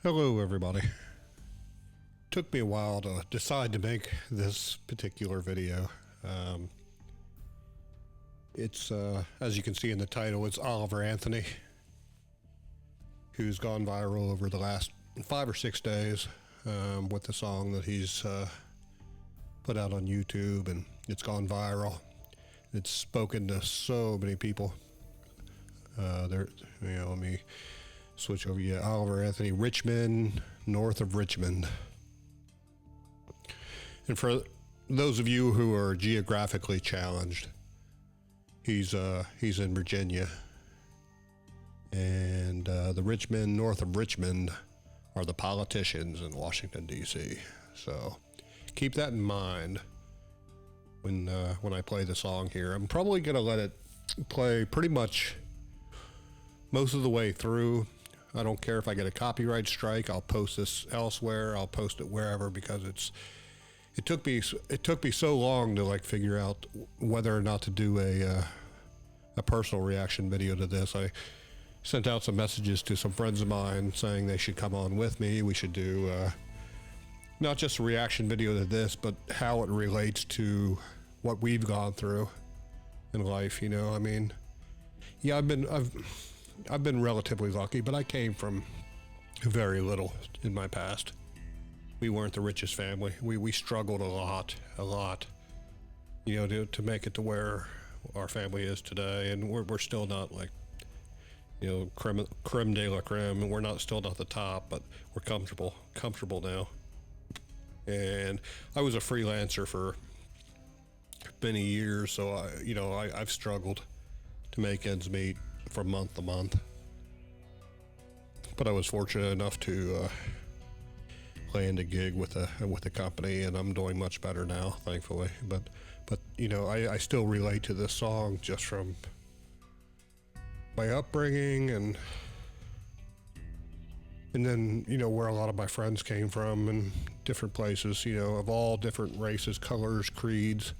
Hello everybody. Took me a while to decide to make this particular video. It's as you can see in the title, it's Oliver Anthony, who's gone viral over the last 5 or 6 days with the song that he's put out on YouTube, and it's gone viral. It's spoken to so many people. Let me switch over. Yeah, Oliver Anthony, Richmond, north of Richmond. And for those of you who are geographically challenged, he's in Virginia, and the Richmond, north of Richmond, are the politicians in Washington D.C. So keep that in mind when I play the song here. I'm probably gonna let it play pretty much most of the way through. I don't care if I get a copyright strike. I'll post this elsewhere. I'll post it wherever, because it took me so long to figure out whether or not to do a personal reaction video to this. I sent out some messages to some friends of mine saying they should come on with me. We should do not just a reaction video to this, but how it relates to what we've gone through in life. You know, I mean, yeah, I've been relatively lucky, but I came from very little in my past. We weren't the richest family. We struggled a lot, you know, to make it to where our family is today. And we're still not creme de la creme, and we're still not the top, but we're comfortable now. And I was a freelancer for many years, so I've struggled to make ends meet from month to month. But I was fortunate enough to land a gig with a company, and I'm doing much better now, thankfully. But I still relate to this song just from my upbringing, and then where a lot of my friends came from, and different places, of all different races, colors, creeds,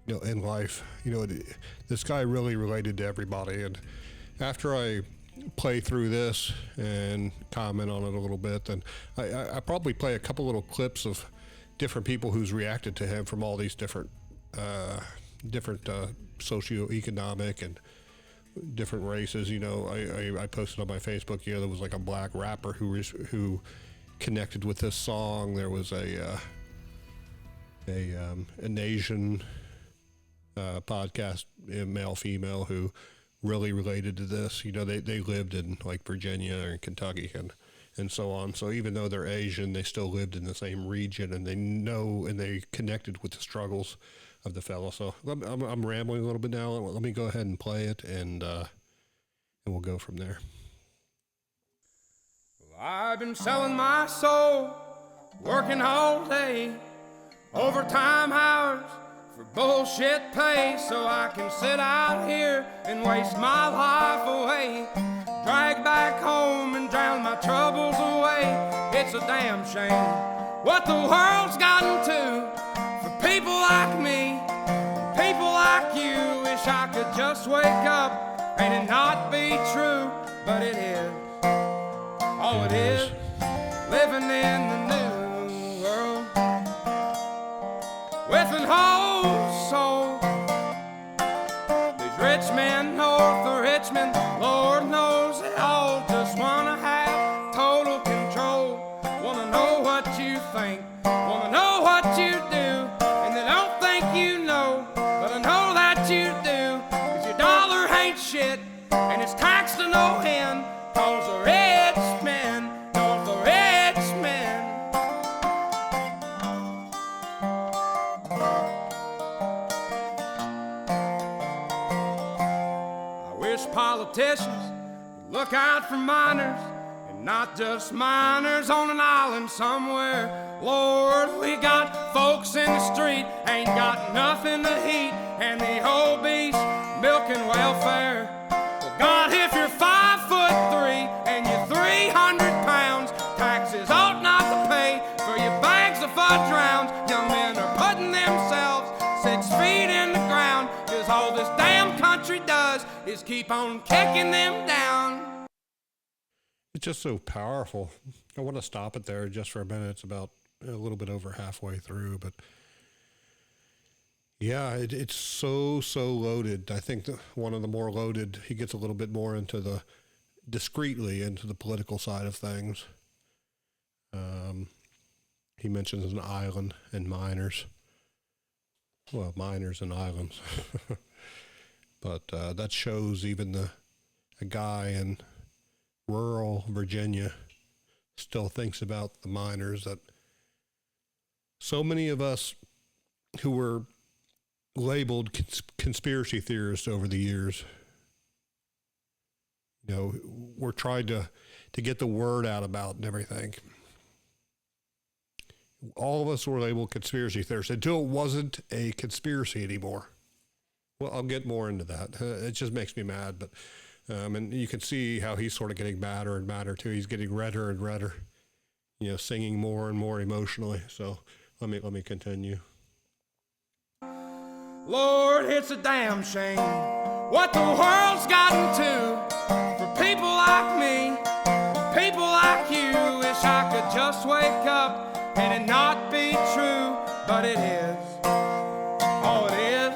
in life. This guy really related to everybody. And after I play through this and comment on it a little bit, then I probably play a couple little clips of different people who's reacted to him from all these different socioeconomic and different races. I posted on my Facebook, there was a black rapper who connected with this song. There was an Asian podcast, male, female, who really related to this. They lived in Virginia and Kentucky and so on. So even though they're Asian, they still lived in the same region, and they know, and they connected with the struggles of the fella. So I'm rambling a little bit now. Let me go ahead and play it, and we'll go from there. Well, I've been selling my soul, working all day, overtime hours for bullshit pay, so I can sit out here and waste my life away, drag back home and drown my troubles away. It's a damn shame what the world's gotten to for people like me, people like you. Wish I could just wake up and it not be true, but it is. All it is, living in the new world with an whole soul. These rich men north of Richmond, Lord knows they all just wanna have total control. Wanna know what you think, wanna know what you do, and they don't think you know, but I know that you do. 'Cause your dollar ain't shit, and it's taxed to no end, 'cause the rich men north of Richmond. Politicians look out for miners, and not just miners on an island somewhere. Lord, we got folks in the street, ain't got nothing to eat, and the obese milking welfare. Well, God, if you're 5'3" and you're 300 pounds, taxes ought not to pay for your bags of fudge rounds. Young men are putting themselves 6 feet in the ground, 'cause all this damn country does is keep on kicking them down. it's just so powerful. I want to stop it there just for a minute. It's about a little bit over halfway through, but yeah, it's so loaded. I think one of the more loaded, he gets a little bit more discreetly into the political side of things. He mentions an island and miners. Well, miners and islands. But that shows even a guy in rural Virginia still thinks about the miners, that so many of us who were labeled conspiracy theorists over the years, we're trying to get the word out about and everything. All of us were labeled conspiracy theorists until it wasn't a conspiracy anymore. Well, I'll get more into that. It just makes me mad, but and you can see how he's sort of getting madder and madder too. He's getting redder and redder, singing more and more emotionally. So let me continue. Lord, it's a damn shame what the world's gotten to for people like me, people like you. Wish I could just wake up and it not be true, but it is. Oh, it is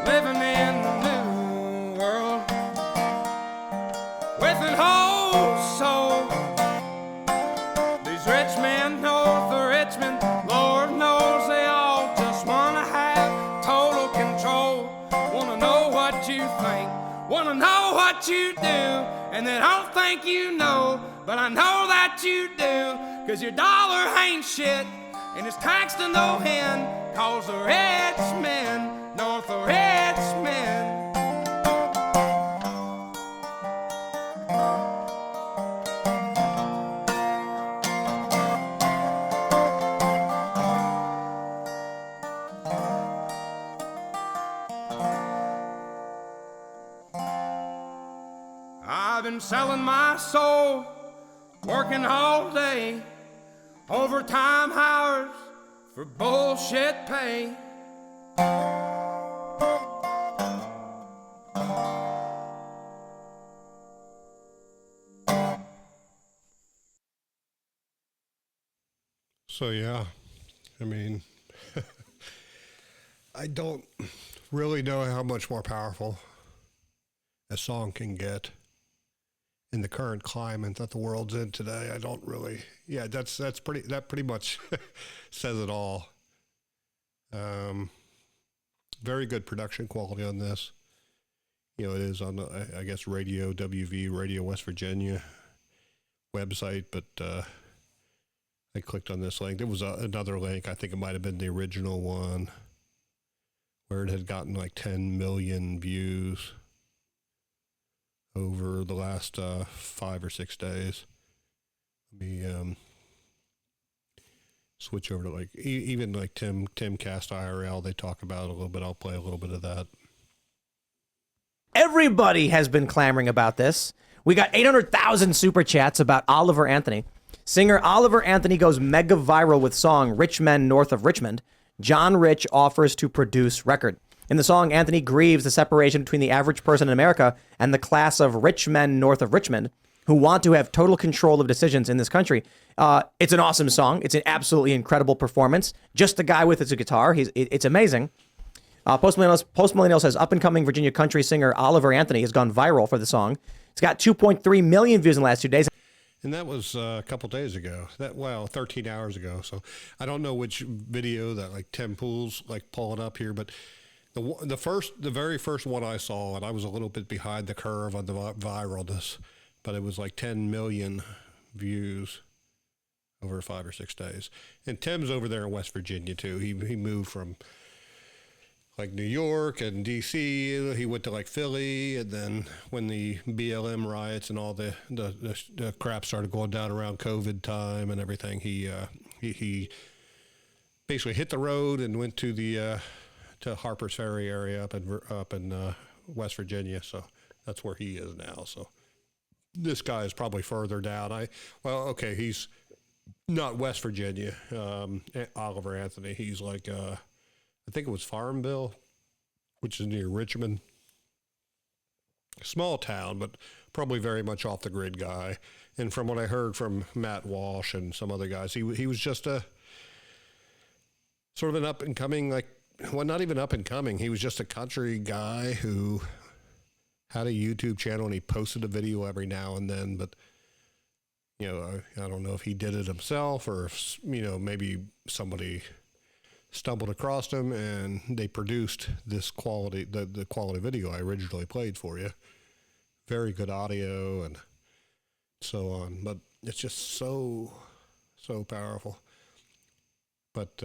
living in the new world with an whole soul. These rich men north of Richmond, Lord knows they all just wanna have total control. Wanna know what you think, wanna know what you do, and they don't think you know, but I know that you do. 'Cause your dollar ain't shit, and it's taxed to no end, 'cause the rich men north of Richmond. I've been selling my soul, working all day, overtime hours for bullshit pay. So yeah, I mean, I don't really know how much more powerful a song can get in the current climate that the world's in today. I don't really. Yeah, that pretty much says it all. Very good production quality on this. It is on I guess Radio WV, Radio West Virginia website, but I clicked on this link. There was another link. I think it might have been the original one where it had gotten like 10 million views over the last 5 or 6 days. Let me switch over to like even like Timcast IRL. They talk about it a little bit. I'll play a little bit of that. Everybody has been clamoring about this. We got 800,000 super chats about Oliver Anthony. Singer Oliver Anthony goes mega viral with song Rich Men North of Richmond. John Rich offers to produce record. In the song, Anthony grieves the separation between the average person in America and the class of rich men north of Richmond who want to have total control of decisions in this country. It's an awesome song. It's an absolutely incredible performance. Just the guy with his guitar. It's amazing. Post Millennial says, up-and-coming Virginia country singer Oliver Anthony has gone viral for the song. It's got 2.3 million views in the last 2 days. And that was a couple days ago. 13 hours ago. So I don't know which video that like Tim Pool's like pulling up here, but the very first one I saw, and I was a little bit behind the curve on the viralness, but it was like 10 million views over 5 or 6 days. And Tim's over there in West Virginia too. He moved from like New York and DC. He went to like Philly, and then when the BLM riots and all the crap started going down around COVID time and everything, he basically hit the road and went to the to Harper's Ferry area up in West Virginia. So that's where he is now. So this guy is probably further down. He's not West Virginia. Oliver Anthony. He's like I think it was Farmville, which is near Richmond. Small town, but probably very much off the grid guy. And from what I heard from Matt Walsh and some other guys, he was just a sort of an up and coming, well, not even up and coming. He was just a country guy who had a YouTube channel and he posted a video every now and then. But, I don't know if he did it himself or if, maybe somebody stumbled across him and they produced this quality, the quality video I originally played for you. Very good audio and so on. But it's just so powerful. But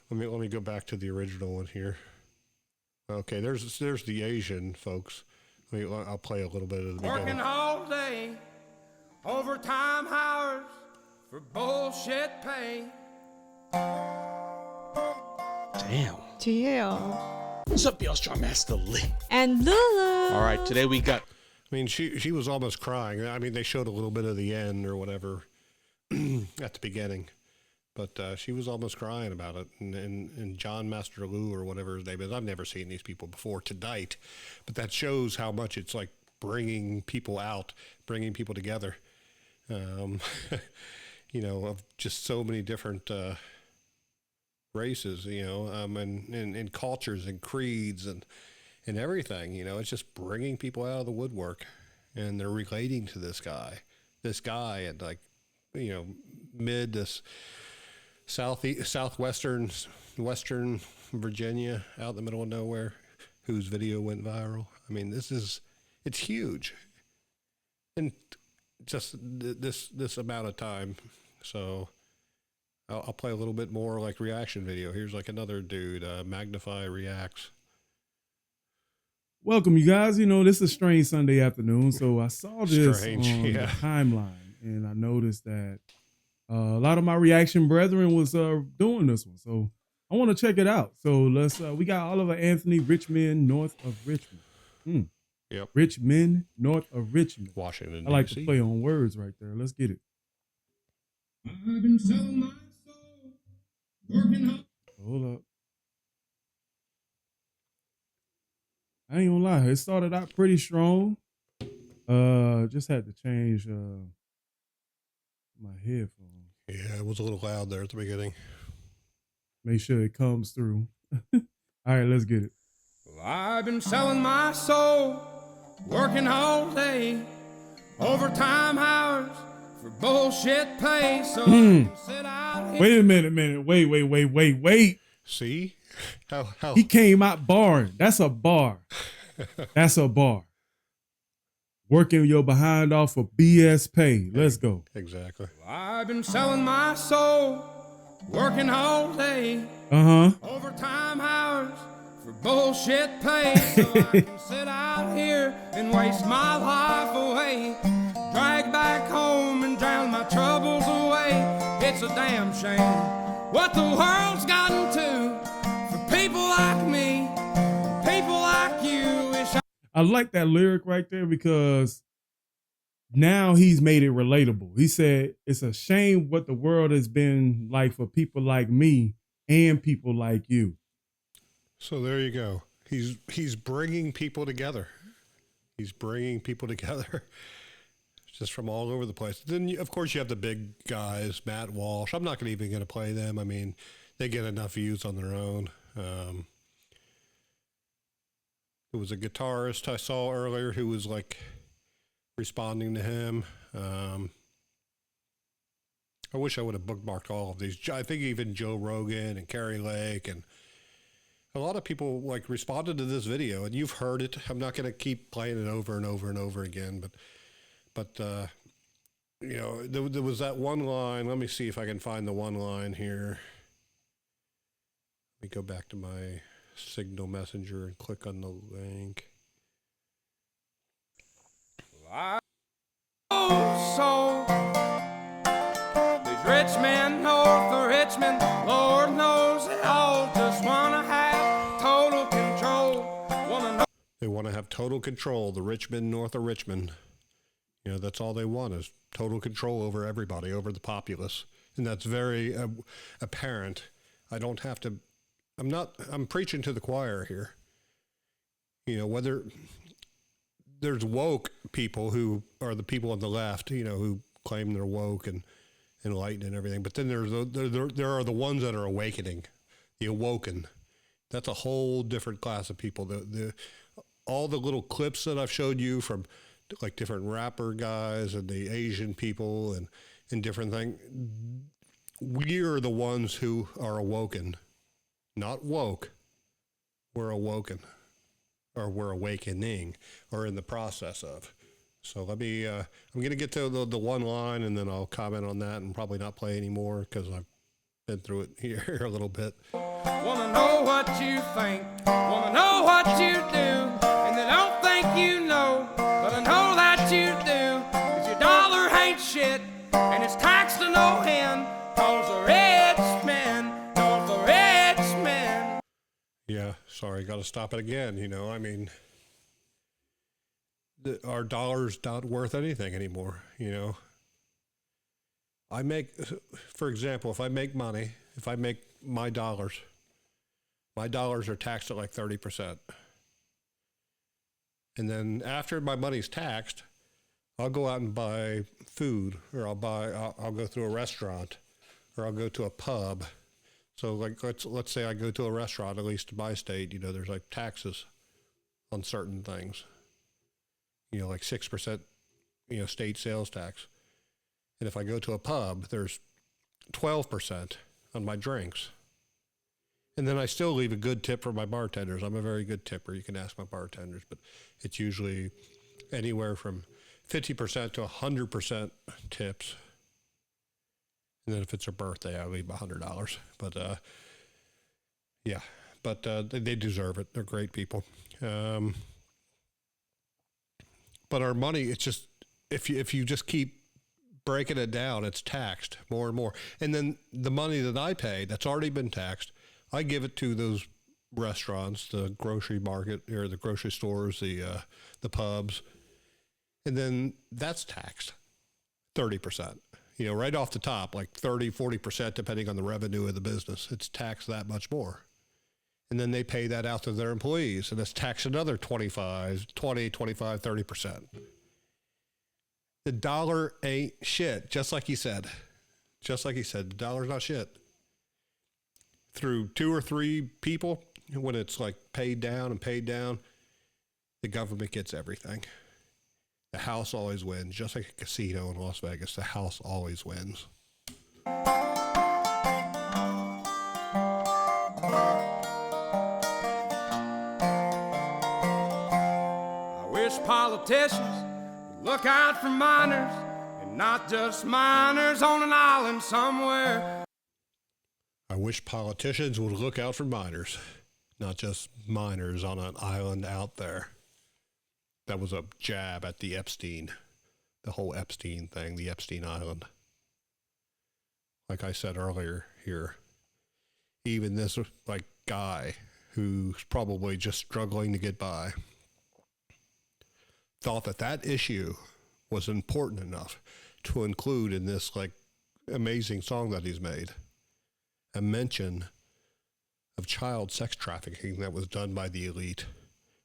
let me go back to the original one here. Okay, there's the Asian folks. I'll play a little bit of the beginning. Working all day, overtime hours for bullshit pay. Damn. GL. What's up, y'all? Strong Master Lee. And Lulu. All right, today we got. I mean, she was almost crying. I mean, they showed a little bit of the end or whatever at the beginning. But she was almost crying about it. And John Master Lou or whatever his name is, I've never seen these people before tonight. But that shows how much it's like bringing people out, bringing people together. Of just so many different races, and cultures and creeds and everything. It's just bringing people out of the woodwork. And they're relating to this guy and this southwestern Western Virginia out in the middle of nowhere whose video went viral. I mean, it's huge. And just this amount of time. So I'll play a little bit more reaction video. Here's another dude, Magnify Reacts. Welcome, you guys. This is a strange Sunday afternoon. So I saw this Strange, on yeah. the timeline and I noticed that a lot of my reaction brethren was doing this one. So I want to check it out. So we got Oliver Anthony, Richmond, north of Richmond. Yep. Richmond, north of Richmond. Washington, I like D.C. to play on words right there. Let's get it. I've been selling my soul, working hard. Hold up. I ain't gonna lie. It started out pretty strong. Just had to change my headphones. Yeah, it was a little loud there at the beginning. Make sure it comes through. All right, let's get it. Well, I've been selling my soul, working all day, overtime hours for bullshit pay. So I can sit out here. Wait a minute. Wait. See? How He came out barring. That's a bar. That's a bar. Working your behind off for BS pay. Let's go. exactly. Well, I've been selling my soul, working all day, overtime hours for bullshit pay. So I can sit out here and waste my life away, drag back home and drown my troubles away. It's a damn shame what the world's gotten to for people like me, people like you. Wish I like that lyric right there because now he's made it relatable. He said, it's a shame what the world has been like for people like me and people like you. So there you go. He's bringing people together. He's bringing people together just from all over the place. Then, of course, you have the big guys, Matt Walsh. I'm not even going to play them. I mean, they get enough views on their own. There was a guitarist I saw earlier who was responding to him. I wish I would have bookmarked all of these. I think even Joe Rogan and Carrie Lake and a lot of people responded to this video, and you've heard it. I'm not going to keep playing it over and over and over again, but there was that one line. Let me see if I can find the one line here. Let me go back to my Signal Messenger and click on the link. so these rich men north of Richmond, Lord knows they all just wanna have total control. They want to have total control. The Richmond north of Richmond. That's all they want is total control over everybody, over the populace. And that's very apparent. I don't have to, I'm preaching to the choir here. Whether there's woke people who are the people on the left, who claim they're woke and enlightened and everything. But then there are the ones that are awakening, the awoken. That's a whole different class of people. All the little clips that I've showed you from like different rapper guys and the Asian people and different things, we are the ones who are awoken, not woke. We're awoken, or we're awakening, or in the process of. So let me, I'm going to get to the one line, and then I'll comment on that and probably not play anymore because I've been through it here a little bit. Wanna know what you think, wanna know what you do, and they don't think you know, but I know that you do, 'cause your dollar ain't shit, and it's taxed to no end, 'cause the rich men, 'cause the rich men. Yeah, sorry, got to stop it again. Our dollar's not worth anything anymore. I make, for example, if I make money, if I make my dollars are taxed at like 30%. And then after my money's taxed, I'll go out and buy food, or I'll go through a restaurant, or I'll go to a pub. So like, let's say I go to a restaurant, at least in my state, there's like taxes on certain things, like 6%, state sales tax. And if I go to a pub, there's 12% on my drinks. And then I still leave a good tip for my bartenders. I'm a very good tipper. You can ask my bartenders, but it's usually anywhere from 50% to 100% tips. And then if it's a birthday, I leave $100. But yeah, but they deserve it. They're great people. But our money, it's just, if you just keep breaking it down, it's taxed more and more. And then the money that I pay that's already been taxed, I give it to those restaurants, the grocery market, or the grocery stores, the pubs, and then that's taxed 30%. Right off the top, like 30, 40%, depending on the revenue of the business. It's taxed that much more. And then they pay that out to their employees, and it's taxed another 20, 25, 30%. The dollar ain't shit, just like he said. The dollar's not shit. Through 2 or 3 people, when it's like paid down, the government gets everything. The house always wins, just like a casino in Las Vegas. The house always wins. I wish politicians would look out for miners, and not just miners on an island somewhere. I wish politicians would look out for miners, not just miners on an island out there. That was a jab at the whole Epstein thing, the Epstein Island. Like I said earlier here, even this like guy who's probably just struggling to get by thought that issue was important enough to include in this like amazing song that he's made. A mention of child sex trafficking that was done by the elite,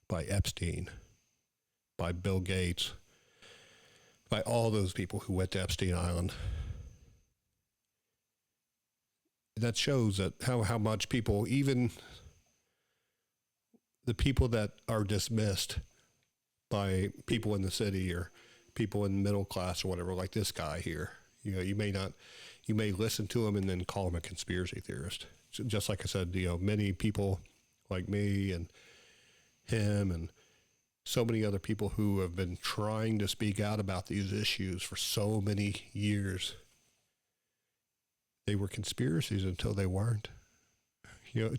by Epstein, by Bill Gates, by all those people who went to Epstein Island. That shows that how much people, even the people that are dismissed by people in the city or people in middle class or whatever, like this guy here, you may listen to him and then call him a conspiracy theorist. Just like I said, many people like me and him and so many other people who have been trying to speak out about these issues for so many years, they were conspiracies until they weren't.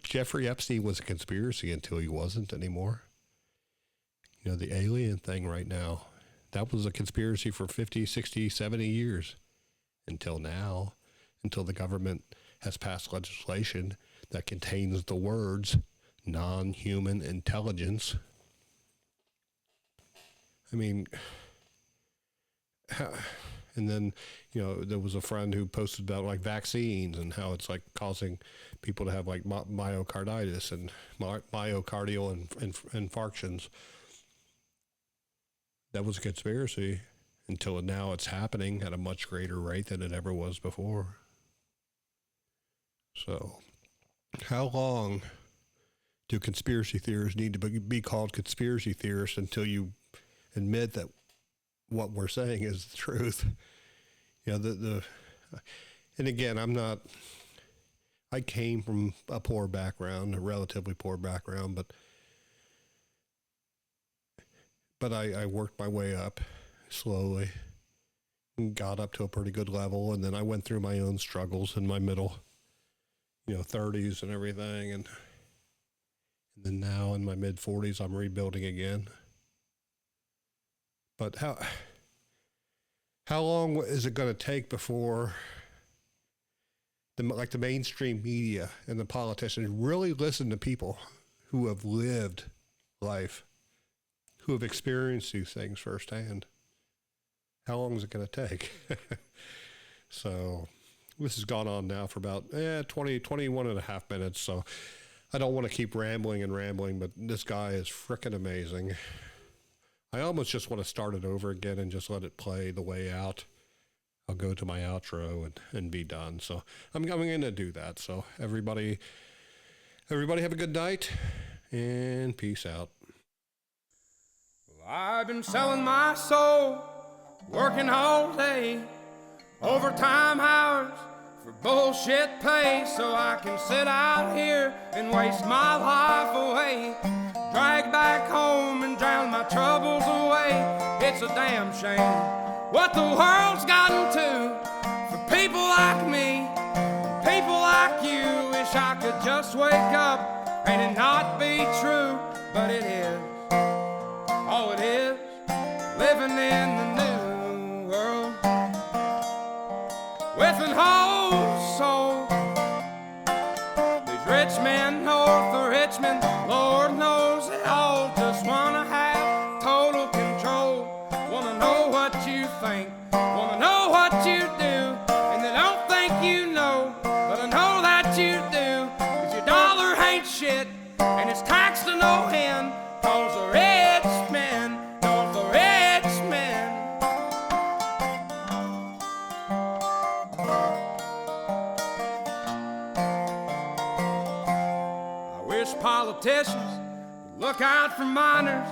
Jeffrey Epstein was a conspiracy until he wasn't anymore. The alien thing right now, that was a conspiracy for 50, 60, 70 years. Until now, until the government has passed legislation that contains the words non-human intelligence. I mean, and then, there was a friend who posted about like vaccines and how it's like causing people to have like myocarditis and myocardial infarctions. that was a conspiracy until now it's happening at a much greater rate than it ever was before. So, how long do conspiracy theorists need to be called conspiracy theorists until you admit that what we're saying is the truth? You know, and again, I came from a poor background, a relatively poor background, but I worked my way up slowly and got up to a pretty good level. And then I went through my own struggles in my middle, 30s and everything. And then now in my mid 40s, I'm rebuilding again. But how long is it going to take before the mainstream media and the politicians really listen to people who have lived life, who have experienced these things firsthand? How long is it going to take? So this has gone on now for about 21 and a half minutes. So I don't want to keep rambling, but this guy is frickin' amazing. I almost just want to start it over again and just let it play the way out. I'll go to my outro and be done. So I'm going to do that. So everybody have a good night and peace out. Well, I've been selling my soul, working all day, overtime hours for bullshit pay, so I can sit out here and waste my life away, drag back home and drown my troubles away. It's a damn shame what the world's gotten to for people like me, people like you. Wish I could just wake up and it not be true, but it is. Oh, it is living in the new world with an whole soul. These rich men north of Richmond, Lord knows they all just wanna have total control. Wanna know what you think, wanna know what you do, and they don't think you know, but I know that you do. 'Cause your dollar ain't shit, and it's taxed to no end, 'cause the rich men, north the rich men. I wish politicians would look out for miners,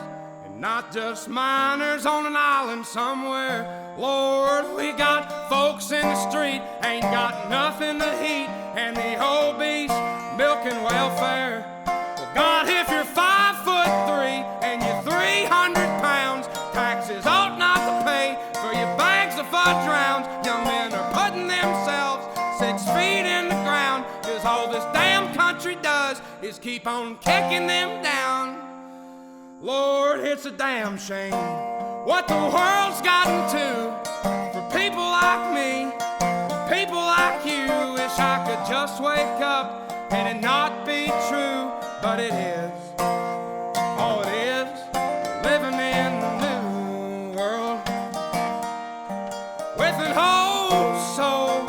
and not just miners on an island somewhere. Lord, we got folks in the street, ain't got nothing to eat, and the obese milking welfare. Well, God, if you're 5'3" and you're 300 pounds, taxes ought not to pay for your bags of fudge rounds. Young men are putting themselves 6 feet in the ground, 'cause all this damn country does is keep on kicking them down. Lord, it's a damn shame what the world's gotten to for people like me, people like you. Wish I could just wake up and it not be true, but it is. Oh, it is living in the new world with an whole soul.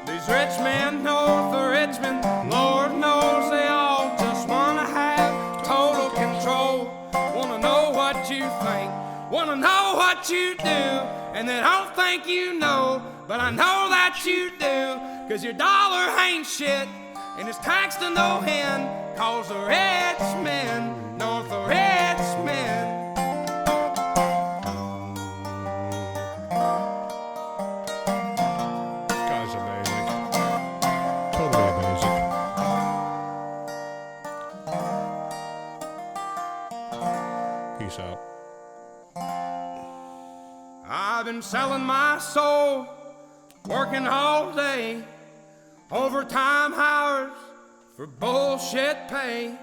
These rich men north of Richmond, Lord knows they all just wanna have total control. Wanna know what you think, wanna know what you do, and they don't think you know, but I know that you do. 'Cause your dollar ain't shit, and it's taxed to no end, 'cause the rich men, north the rich men. This guy's amazing. Totally amazing. Peace out. I've been selling my soul, working all day, overtime hours for bullshit pay.